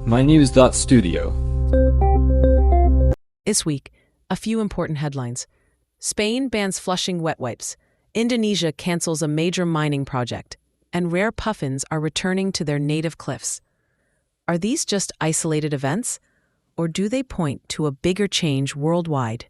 mynews.studio. This week, a few important headlines. Spain bans flushing wet wipes. Indonesia cancels a major mining project. And rare puffins are returning to their native cliffs. Are these just isolated events? Or do they point to a bigger change worldwide?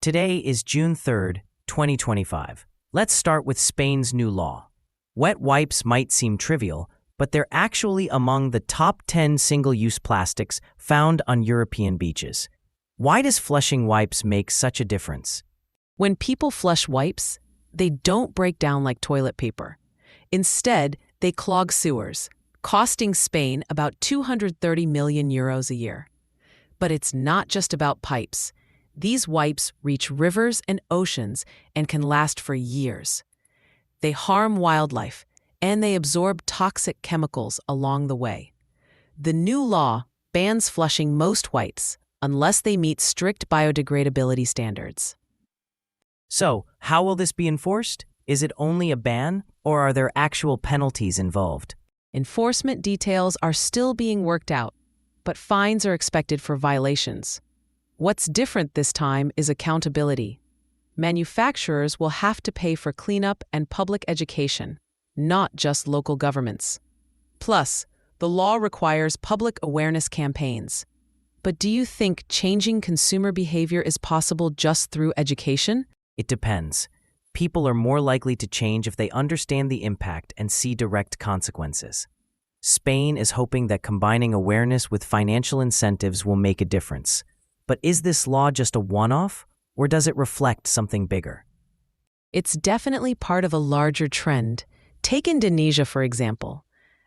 Today is June 3rd, 2025. Let's start with Spain's new law. Wet wipes might seem trivial, but they're actually among the top 10 single-use plastics found on European beaches. Why does flushing wipes make such a difference? When people flush wipes, they don't break down like toilet paper. Instead, they clog sewers, costing Spain about 230 million euros a year. But it's not just about pipes. These wipes reach rivers and oceans and can last for years. They harm wildlife, and they absorb toxic chemicals along the way. The new law bans flushing most wipes unless they meet strict biodegradability standards. So, how will this be enforced? Is it only a ban, or are there actual penalties involved? Enforcement details are still being worked out, but fines are expected for violations. What's different this time is accountability. Manufacturers will have to pay for cleanup and public education, not just local governments. Plus, the law requires public awareness campaigns. But do you think changing consumer behavior is possible just through education? It depends. People are more likely to change if they understand the impact and see direct consequences. Spain is hoping that combining awareness with financial incentives will make a difference. But is this law just a one-off, or does it reflect something bigger? It's definitely part of a larger trend. Take Indonesia, for example.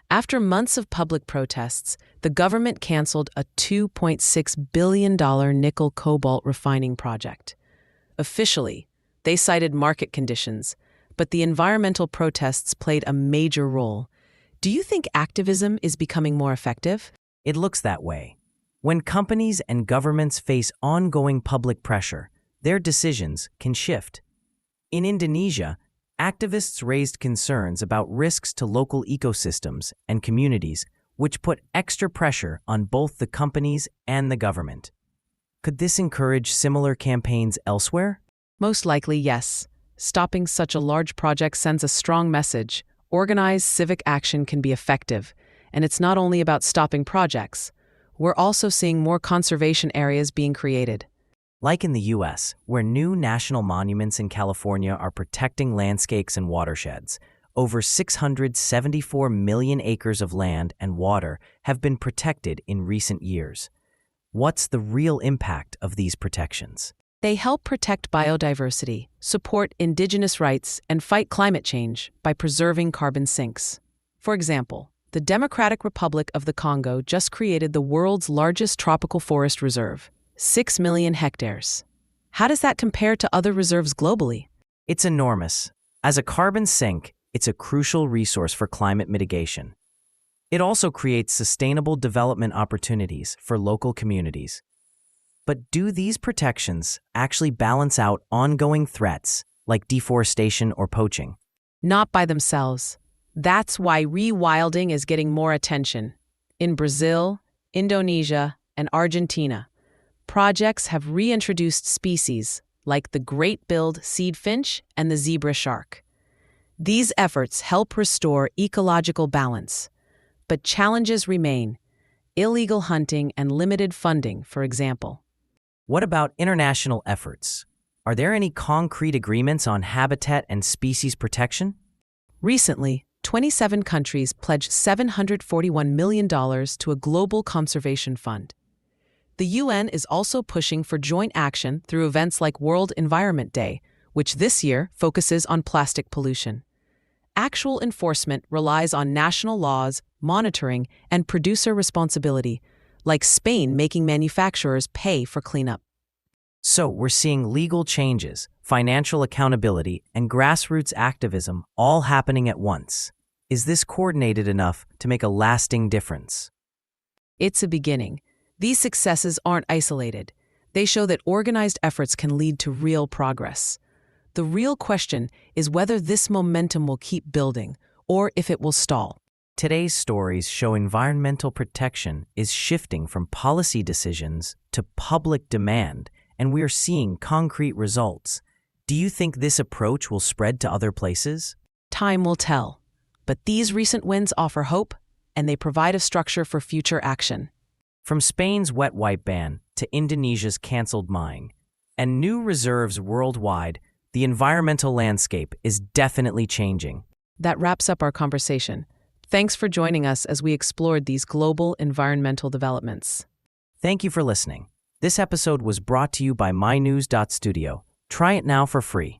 After months of public protests, the government canceled a $2.6 billion nickel-cobalt refining project. Officially, they cited market conditions, but the environmental protests played a major role. Do you think activism is becoming more effective? It looks that way. When companies and governments face ongoing public pressure, their decisions can shift. In Indonesia, activists raised concerns about risks to local ecosystems and communities, which put extra pressure on both the companies and the government. Could this encourage similar campaigns elsewhere? Most likely, yes. Stopping such a large project sends a strong message. Organized civic action can be effective, and it's not only about stopping projects. We're also seeing more conservation areas being created. Like in the U.S., where new national monuments in California are protecting landscapes and watersheds, over 674 million acres of land and water have been protected in recent years. What's the real impact of these protections? They help protect biodiversity, support indigenous rights, and fight climate change by preserving carbon sinks. For example, the Democratic Republic of the Congo just created the world's largest tropical forest reserve, 6 million hectares. How does that compare to other reserves globally? It's enormous. As a carbon sink, it's a crucial resource for climate mitigation. It also creates sustainable development opportunities for local communities. But do these protections actually balance out ongoing threats like deforestation or poaching? Not by themselves. That's why rewilding is getting more attention. In Brazil, Indonesia, and Argentina, projects have reintroduced species like the great-billed seed finch and the zebra shark. These efforts help restore ecological balance. But challenges remain: illegal hunting and limited funding, for example. What about international efforts? Are there any concrete agreements on habitat and species protection? Recently, 27 countries pledged $741 million to a global conservation fund. The UN is also pushing for joint action through events like World Environment Day, which this year focuses on plastic pollution. Actual enforcement relies on national laws, monitoring, and producer responsibility, like Spain making manufacturers pay for cleanup. So we're seeing legal changes, financial accountability, and grassroots activism all happening at once. Is this coordinated enough to make a lasting difference? It's a beginning. These successes aren't isolated. They show that organized efforts can lead to real progress. The real question is whether this momentum will keep building or if it will stall. Today's stories show environmental protection is shifting from policy decisions to public demand, and we are seeing concrete results. Do you think this approach will spread to other places? Time will tell. But these recent wins offer hope, and they provide a structure for future action. From Spain's wet wipe ban to Indonesia's cancelled mine, and new reserves worldwide, the environmental landscape is definitely changing. That wraps up our conversation. Thanks for joining us as we explored these global environmental developments. Thank you for listening. This episode was brought to you by mynews.studio. Try it now for free.